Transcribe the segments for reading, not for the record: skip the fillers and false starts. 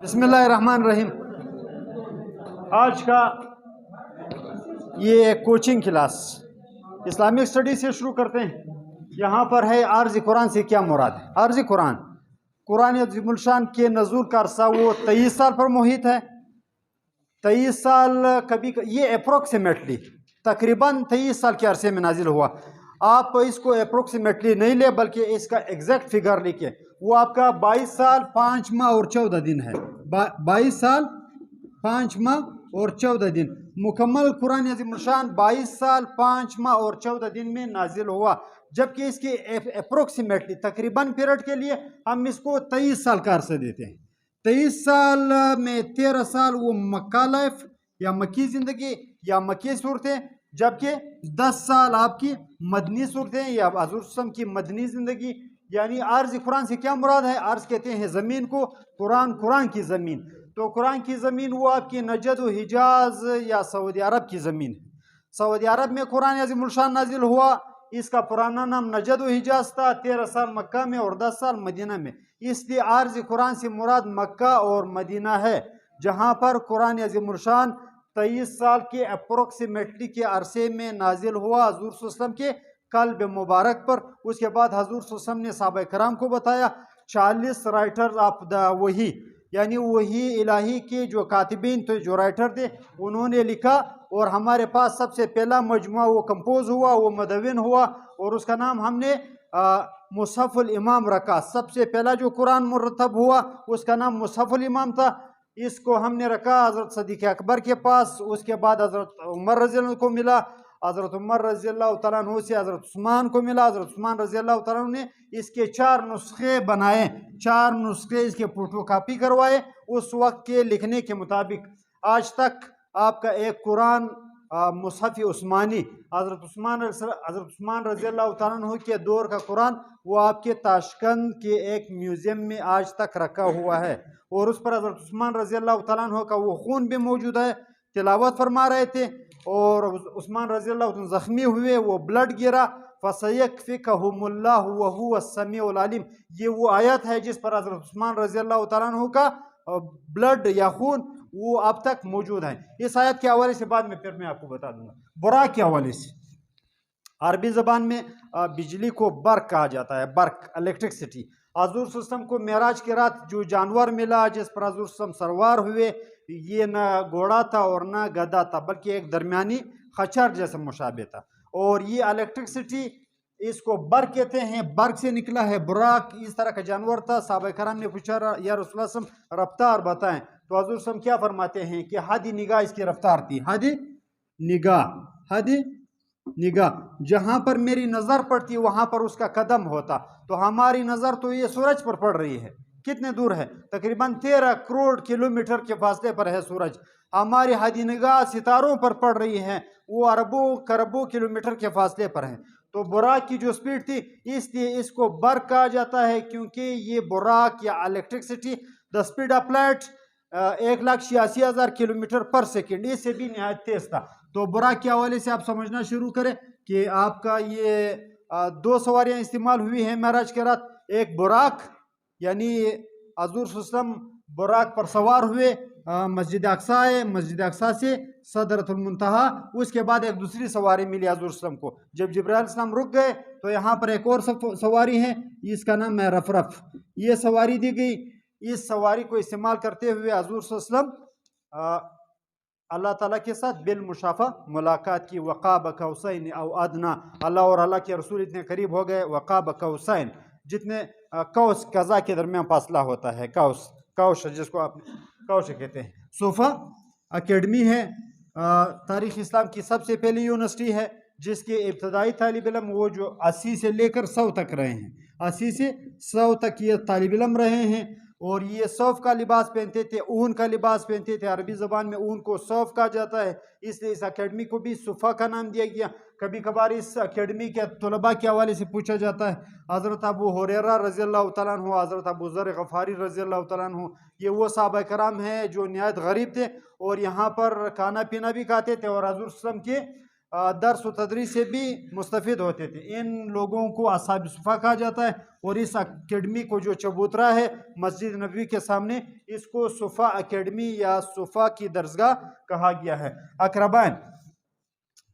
بسم اللہ الرحمن الرحیم۔ آج کا یہ کوچنگ کلاس اسلامک اسٹڈی سے شروع کرتے ہیں۔ یہاں پر ہے عارض قرآن سے کیا مراد ہے۔ عارض قرآن قرآن عظیم الشان کے نزول کا عرصہ وہ 23 سال پر محیط ہے۔ 23 سال کبھی یہ اپروکسیمیٹلی تقریباً 23 سال کے عرصے میں نازل ہوا۔ آپ اس کو اپروکسیمیٹلی نہیں لے بلکہ اس کا ایگزیکٹ فگر لکھیں۔ وہ آپ کا 22 سال 5 ماہ اور 14 دن ہے۔ 22 سال 5 ماہ اور 14 دن مکمل قرآن عظیم الشان 22 سال 5 ماہ اور 14 دن میں نازل ہوا، جبکہ اس کے اپروکسیمیٹلی تقریباً پیریڈ کے لیے ہم اس کو 23 سال کا عرصہ دیتے ہیں۔ 23 سال میں 13 سال وہ مکہ لائف یا مکی زندگی یا مکی صورتیں، جبکہ 10 سال آپ کی مدنی صورتیں یا حضور صلی اللہ علیہ وسلم کی مدنی زندگی۔ یعنی عارض قرآن سے کیا مراد ہے؟ عارض کہتے ہیں زمین کو، قرآن کی زمین۔ تو قرآن کی زمین وہ آپ کی نجد و حجاز یا سعودی عرب کی زمین ہے۔ سعودی عرب میں قرآن عظیم الشان نازل ہوا، اس کا پرانا نام نجد و حجاز تھا۔ 13 سال مکہ میں اور 10 سال مدینہ میں، اس لیے عارض قرآن سے مراد مکہ اور مدینہ ہے، جہاں پر قرآن عظیم الشان 23 سال کے اپروکسیمیٹلی کے عرصے میں نازل ہوا حضور صلی اللہ علیہ وسلم کے قلب مبارک پر۔ اس کے بعد حضور صلی اللہ علیہ وسلم نے صحابہ کرام کو بتایا۔ 40 رائٹر آف دا وحی، یعنی وحی الہی کے جو کاتبین تھے، جو رائٹر تھے، انہوں نے لکھا، اور ہمارے پاس سب سے پہلا مجموعہ وہ کمپوز ہوا، وہ مدون ہوا، اور اس کا نام ہم نے مصحف الامام رکھا۔ سب سے پہلا جو قرآن مرتب ہوا اس کا نام مصحف الامام تھا۔ اس کو ہم نے رکھا حضرت صدیق اکبر کے پاس۔ اس کے بعد حضرت عمر رضی اللہ عنہ کو ملا، حضرت عمر رضی اللہ تعالیٰ عنہ سے حضرت عثمان کو ملا۔ حضرت عثمان رضی اللہ تعالیٰ عنہ نے اس کے 4 نسخے بنائے، 4 نسخے اس کے فوٹو کاپی کروائے اس وقت کے لکھنے کے مطابق۔ آج تک آپ کا ایک قرآن مصحف عثمانی حضرت عثمان رضی اللہ تعالیٰ عنہ کے دور کا قرآن، وہ آپ کے تاشقند کے ایک میوزیم میں آج تک رکھا ہوا ہے، اور اس پر حضرت عثمان رضی اللہ تعالیٰ عنہ کا وہ خون بھی موجود ہے۔ تلاوت فرما رہے تھے اور عثمان رضی اللہ عنہ زخمی ہوئے، وہ بلڈ گرا۔ فَسَيَكْفِكَهُمُ اللَّهُ وَهُوَ السَّمِيعُ الْعَلِيمُ، یہ وہ آیت ہے جس پر حضرت عثمان رضی اللہ تعالیٰ عنہ کا بلڈ یا خون وہ اب تک موجود ہے۔ اس آیت کے حوالے سے بعد میں پھر میں آپ کو بتا دوں گا۔ براق کے حوالے سے عربی زبان میں بجلی کو برق کہا جاتا ہے، برق، الیکٹرکسٹی۔ حضور صلی اللہ علیہ وسلم کو معراج کی رات جو جانور ملا جس پر حضور صلی اللہ علیہ وسلم سروار ہوئے، یہ نہ گھوڑا تھا اور نہ گدھا تھا، بلکہ ایک درمیانی خچر جیسا مشابہ تھا، اور یہ الیکٹرکسٹی اس کو برق کہتے ہیں، برق سے نکلا ہے۔ براق اس طرح کا جانور تھا۔ صحابہ کرام نے پوچھا یا رسول اللہ صلی اللہ علیہ وسلم رفتار بتائیں، تو حضور صلی اللہ علیہ وسلم کیا فرماتے ہیں کہ حدی نگاہ اس کی رفتار تھی، حدی نگاہ، جہاں پر میری نظر پڑتی وہاں پر اس کا قدم ہوتا۔ تو ہماری نظر تو یہ سورج پر پڑ رہی ہے، کتنے دور ہے؟ تقریباً 13 کروڑ کلومیٹر کے فاصلے پر ہے سورج۔ ہماری حدی نگاہ ستاروں پر پڑ رہی ہے، وہ اربوں کربوں کلومیٹر کے فاصلے پر ہیں۔ تو براق کی جو سپیڈ تھی، اس لیے اس کو برق کہا جاتا ہے، کیونکہ یہ براق یا electricity the speed of light 1,86,000 kilometre per second, اس سے بھی نہایت تیز تھا۔ تو براق کے حوالے سے آپ سمجھنا شروع کریں کہ آپ کا یہ 2 سواریاں استعمال ہوئی ہیں معراج کے رات۔ ایک براق، یعنی حضور صلی اللہ علیہ وسلم براق پر سوار ہوئے، مسجد اقصیٰ ہے، مسجد اقصیٰ سے سدرۃ المنتہا، اس کے بعد ایک دوسری سواری ملی حضور صلی اللہ علیہ وسلم کو۔ جب جبرائیل علیہ السلام رک گئے تو یہاں پر ایک اور سواری ہے، اس کا نام ہے رفرف، یہ سواری دی گئی۔ اس سواری کو استعمال کرتے ہوئے حضور صلی اللہ علیہ وسلم اللہ تعالیٰ کے ساتھ بالمشافہ ملاقات کی۔ وقاب قوسین او ادنا، اللہ اور اللہ کے رسول اتنے قریب ہو گئے، وقاب قوسین، جتنے قوس قزا کے درمیان فاصلہ ہوتا ہے، قوس جس کو آپ قوس کہتے ہیں۔ صوفہ اکیڈمی ہے، تاریخ اسلام کی سب سے پہلی یونیورسٹی ہے، جس کے ابتدائی طالب علم وہ جو 80 سے لے کر 100 تک رہے ہیں، 80 سے 100 تک یہ طالب علم رہے ہیں، اور یہ صوف کا لباس پہنتے تھے، اون کا لباس پہنتے تھے۔ عربی زبان میں اون کو صوف کہا جاتا ہے، اس لیے اس اکیڈمی کو بھی صفا کا نام دیا گیا۔ کبھی کبھار اس اکیڈمی کے طلباء کے حوالے سے پوچھا جاتا ہے۔ حضرت ابو ہریرہ رضی اللہ تعالیٰ عنہ، حضرت ابو ذر غفاری رضی اللہ تعالیٰ عنہ، یہ وہ صحابہ کرام ہیں جو نہایت غریب تھے اور یہاں پر کھانا پینا بھی کھاتے تھے، اور حضور صلی اللہ علیہ وسلم کے दर्स व तदरीस से भी मुस्तफ़िद होते थे। इन लोगों को असहाब सुफ़ा कहा जाता है, और इस अकेडमी को जो चबूतरा है मस्जिद नबवी के सामने, इसको सुफ़ा अकेडमी या सुफ़ा की दरसगाह कहा गया है। अकरबाइन,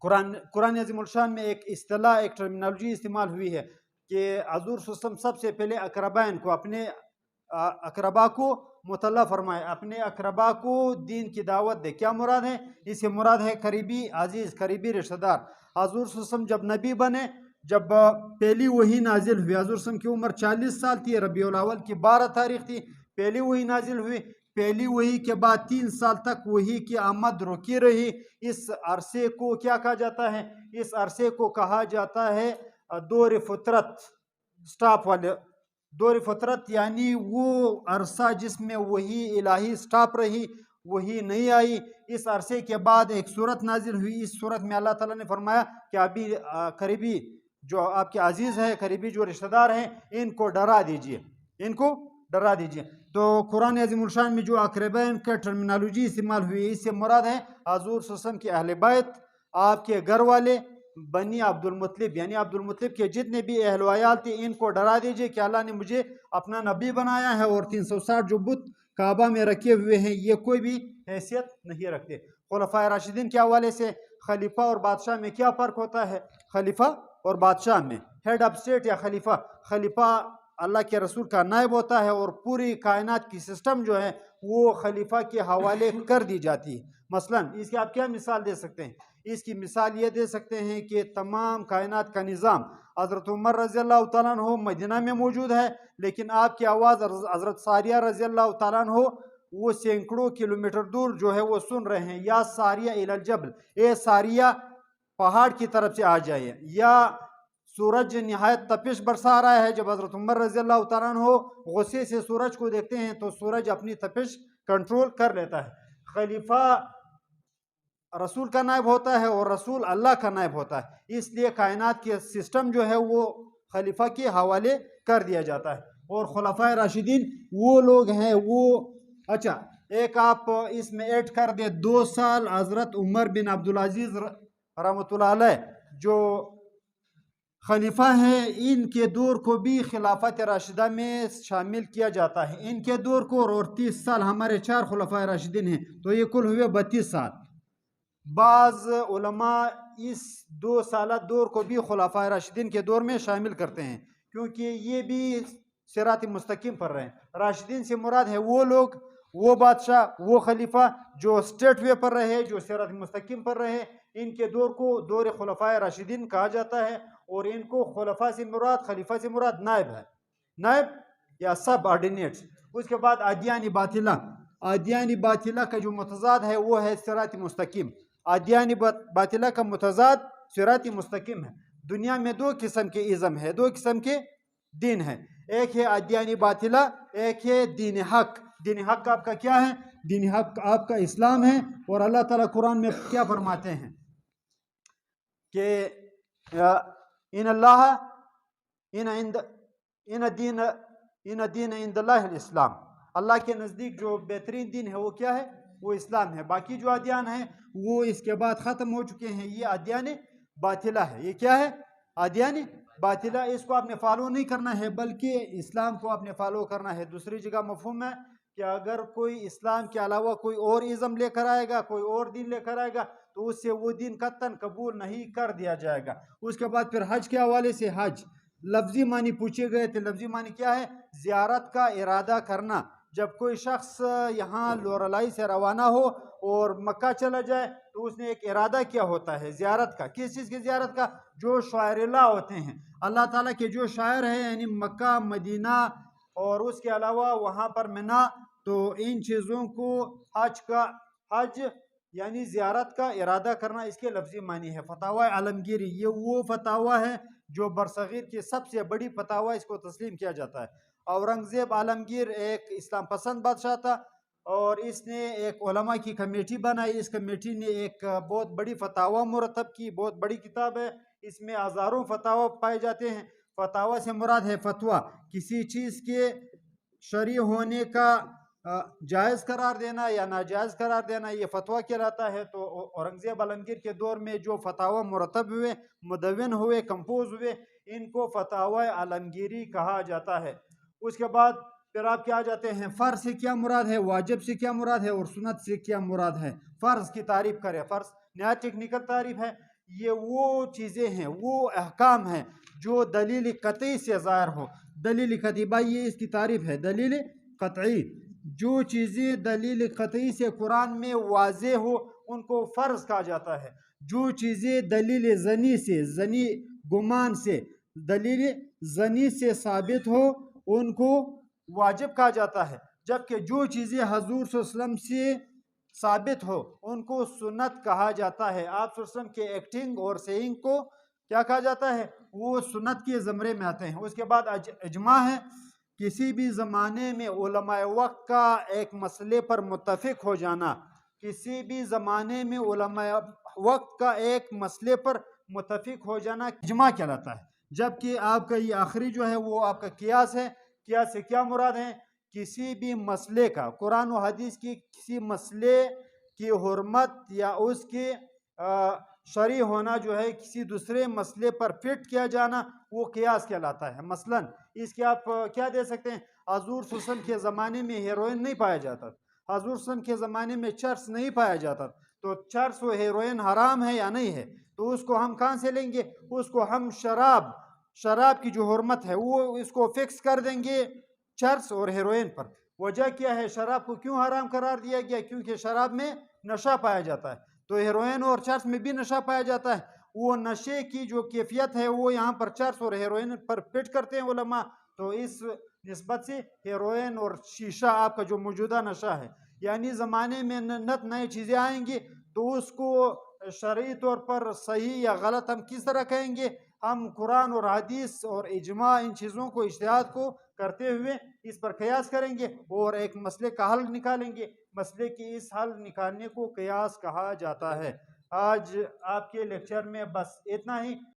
कुरान अज़ीमुल शान में एक इस्तिलाह, एक टर्मिनोलॉजी इस्तेमाल हुई है कि हुज़ूर सल्लल्लाहु अलैहि वसल्लम सबसे पहले अकरबाइन को, अपने अकरबा को मुतल्ला फरमाए, अपने अकरबा को दीन की दावत दे। क्या मुराद है? इससे मुराद है करीबी अजीज़, करीबी रिश्तेदार। हुज़ूर सल्लल्लाहु अलैहि वसल्लम जब नबी बने, जब पहली वही नाजिल हुई, हुज़ूर सल्लल्लाहु अलैहि वसल्लम की उम्र 40 साल थी, रबीउल अव्वल की 12 तारीख थी, पहली वही नाजिल हुई। पहली वही के बाद 3 साल तक वही की आमद रुकी रही। इस अरसे को क्या कहा जाता है? इस अरसे को कहा जाता है दौर फितरत, स्टॉप वाले दौर फितरत, यानी वो अरसा जिसमें वही इलाही स्टॉप रही, वही नहीं आई। इस अरसे के बाद एक सूरत नाजिल हुई। इस सूरत में अल्लाह ताला ने फरमाया कि अभी करीबी जो आपके अजीज़ हैं, करीबी जो रिश्तेदार हैं, इनको डरा दीजिए, इनको डरा दीजिए। तो कुरान अज़ीमुल शान में जो अक़रबैन का टर्मिनोलॉजी इस्तेमाल हुई, इससे मुराद है हुज़ूर सल्लल्लाहु अलैहि वसल्लम के अहले बैत, आपके घर वाले, बनी अब्दुल मुत्तलिब, यानी अब्दुल मुत्तलिब के जितने भी अहल वयाल थे, इनको डरा दीजिए कि अल्लाह ने मुझे अपना नबी बनाया है, और 360 जो बुत काबा में रखे हुए हैं, ये कोई भी हैसियत नहीं रखते। खुलफाए राशिदीन के हवाले से खलीफा और बादशाह में क्या फ़र्क होता है? खलीफा और बादशाह में, हेड ऑफ स्टेट या खलीफा, खलीफा अल्लाह के रसूल का नायब होता है, और पूरी कायनात की सिस्टम जो है वो खलीफा के हवाले कर दी जाती है। मसलन इसकी आप क्या मिसाल दे सकते हैं? इसकी मिसाल ये दे सकते हैं कि तमाम कायनात का निज़ाम हज़रत उमर रज़ी अल्लाह तआला अन्हु मदीना में मौजूद है, लेकिन आपकी आवाज़ हज़रत सारिया रज़ी अल्लाह तआला अन्हु वो सैकड़ों किलोमीटर दूर जो है वो सुन रहे हैं। या सारिया इलल जबल, ए सारिया पहाड़ की तरफ से आ जाइए। या सूरज निहायत तपिश बरसा रहा है, जब हज़रत उमर रज़ी अल्लाह तआला अन्हु गुस्से से सूरज को देखते हैं तो सूरज अपनी तपिश कंट्रोल कर लेता है। खलीफा रसूल का नायब होता है और रसूल अल्लाह का नायब होता है, इसलिए कायनात के सिस्टम जो है वो खलीफा के हवाले कर दिया जाता है। और खुलफाए राशिदीन वो लोग हैं, वो अच्छा एक आप इसमें ऐड कर दे, 2 साल हज़रत उमर बिन अब्दुल अजीज़ रहमतुल्लाह अलैह जो खलीफा हैं, इनके दौर को भी खिलाफत राशिदा में शामिल किया जाता है। इनके दौर को, और 30 साल हमारे 4 खुलफाए राशिदीन हैं, तो ये कुल हुए 32 साल। बाज़ उलमा इस 2 साल दौर को भी खुलफाए राशिदीन के दौर में शामिल करते हैं, क्योंकि ये भी सिरात मुस्तकीम पर रहे। राशिदीन से मुराद है वो लोग, वो बादशाह, वो खलीफा जो स्टेट वे पर रहे, जो सिरात मुस्तकीम पर रहे। इनके दौर को दौर खुलफाए राशिदीन कहा जाता है, और इनको खुलफा से मुराद, खलीफा से मुराद नायब है, नायब या सब ऑर्डिनेट्स। उसके बाद अदियानी बातिला, अदियानी बातिला का जो मुतजाद है वो है सिरात मुस्तकीम। अदियानी बातिला का मुतजाद सिरात मुस्तकीम है। दुनिया में 2 किस्म के इज़म है, 2 किस्म के दीन है, एक है अदियानी बातिला, एक है दीन हक। दीन हक आपका क्या है? दीन हक आपका इस्लाम है। और अल्लाह ताला कुरान में क्या फरमाते हैं कि इन अल्लाह इन दीन इंदल्लाह इस्लाम, अल्लाह के नज़दीक जो बेहतरीन दीन है वो क्या है? वो इस्लाम है। बाकी जो अदियान है वो इसके बाद ख़त्म हो चुके हैं। ये अदियान बातिला है। ये क्या है? अदियान बातिला। इसको आपने फॉलो नहीं करना है, बल्कि इस्लाम को आपने फॉलो करना है। दूसरी जगह मफ़हूम है कि अगर कोई इस्लाम के अलावा कोई और इज़म लेकर आएगा, कोई और दीन लेकर आएगा, तो उससे वो दीन कतन कबूल नहीं कर दिया जाएगा। उसके बाद फिर हज के हवाले से, हज लफ्ज़ी मानी पूछे गए थे। लफ्ज़ी मानी क्या है? ज़ियारत का इरादा करना। जब कोई शख्स यहाँ लोरलाई से रवाना हो और मक्का चला जाए तो उसने एक इरादा किया होता है ज़ियारत का। किस चीज़ की ज़ियारत का? जो शायरिल्लाह होते हैं, अल्लाह ताला के जो शायर हैं, यानी मक्का, मदीना और उसके अलावा वहाँ पर मिना, तो इन चीज़ों को हज यानी ज़ियारत का इरादा करना, इसके लफ्ज़ी मानी है। फतावा आलमगीरी, ये वो फतावा है जो बरसगीर की सबसे बड़ी फतावा, इसको तस्लीम किया जाता है। औरंगज़ेब आलमगीर एक इस्लाम पसंद बादशाह था, और इसने एक उलमा की कमेटी बनाई। इस कमेटी ने एक बहुत बड़ी फतावा मुरतब की, बहुत बड़ी किताब है, इसमें हज़ारों फतावा पाए जाते हैं। फतावा से मुराद है फतवा, किसी चीज़ के शरई होने का जायज़ करार देना या नाजायज़ करार देना, ये फतवा कहलाता है। तो औरंगजेब आलमगीर के दौर में जो फतावा मुरतब हुए, मुदव्वन हुए, कंपोज हुए, इनको फतावा आलमगीरी कहा जाता है। उसके बाद फिर आप क्या जाते हैं, फ़र्ज से क्या मुराद है, वाजिब से क्या मुराद है और सुन्नत से क्या मुराद है। फ़र्ज की तारीफ करें, फ़र्ज नया टेक्निकल तारीफ है। ये वो चीज़ें हैं, वो अहकाम हैं जो दलील कतई से ज़ाहिर हो। दलील कतई, भाई ये इसकी तारीफ है, दलील कतई। जो चीज़ें दलील कतई से कुरान में वाज़े हो उनको फ़र्ज कहा जाता है। जो चीज़ें दलील ज़नी से, ज़नी गुमान से, दलील ज़नी से साबित हो उनको वाजिब कहा जाता है। जबकि जो चीज़ें हजूर सल्लल्लाहु अलैहि वसल्लम से साबित हो उनको सुन्नत कहा जाता है। आप सल्लल्लाहु अलैहि वसल्लम के एक्टिंग और सेइंग को क्या कहा जाता है, वो सुन्नत के ज़मरे में आते हैं। उसके बाद इजमा है, किसी भी ज़माने में उलमाए वक्त का एक मसले पर मुत्तफिक हो जाना, किसी भी ज़माने में उलमाए वक्त का एक मसले पर मुत्तफिक हो जाना इजमा कहलाता है। जबकि आपका ये आखिरी जो है वो आपका कियास है। कियास से क्या मुराद है, किसी भी मसले का कुरान और हदीस की किसी मसले की हुर्मत या उसके शरई होना जो है किसी दूसरे मसले पर फिट किया जाना, वो कियास कहलाता है। मसलन इसके आप क्या दे सकते हैं, हजूर सल्लल्लाहु अलैहि वसल्लम के ज़माने में हेरोइन नहीं पाया जाता, हजूर सल्लल्लाहु अलैहि वसल्लम के ज़माने में चर्स नहीं पाया जाता, तो चर्स व हेरोइन हराम है या नहीं है, तो उसको हम कहाँ से लेंगे, उसको हम शराब की जो हुर्मत है वो इसको फिक्स कर देंगे चर्स और हेरोइन पर। वजह क्या है, शराब को क्यों हराम करार दिया गया, क्योंकि शराब में नशा पाया जाता है, तो हेरोइन और चर्स में भी नशा पाया जाता है। वो नशे की जो कैफियत है वो यहाँ पर चर्स और हेरोइन पर फिट करते हैं उलमा। तो इस निस्बत से हेरोइन और शीशा आपका जो मौजूदा नशा है, यानी ज़माने में नई चीज़ें आएंगी तो उसको शरई तौर पर सही या गलत हम किस तरह कहेंगे, हम कुरान और हदीस और इजमा इन चीज़ों को इज्तिहाद को करते हुए इस पर कयास करेंगे और एक मसले का हल निकालेंगे। मसले की इस हल निकालने को कयास कहा जाता है। आज आपके लेक्चर में बस इतना ही।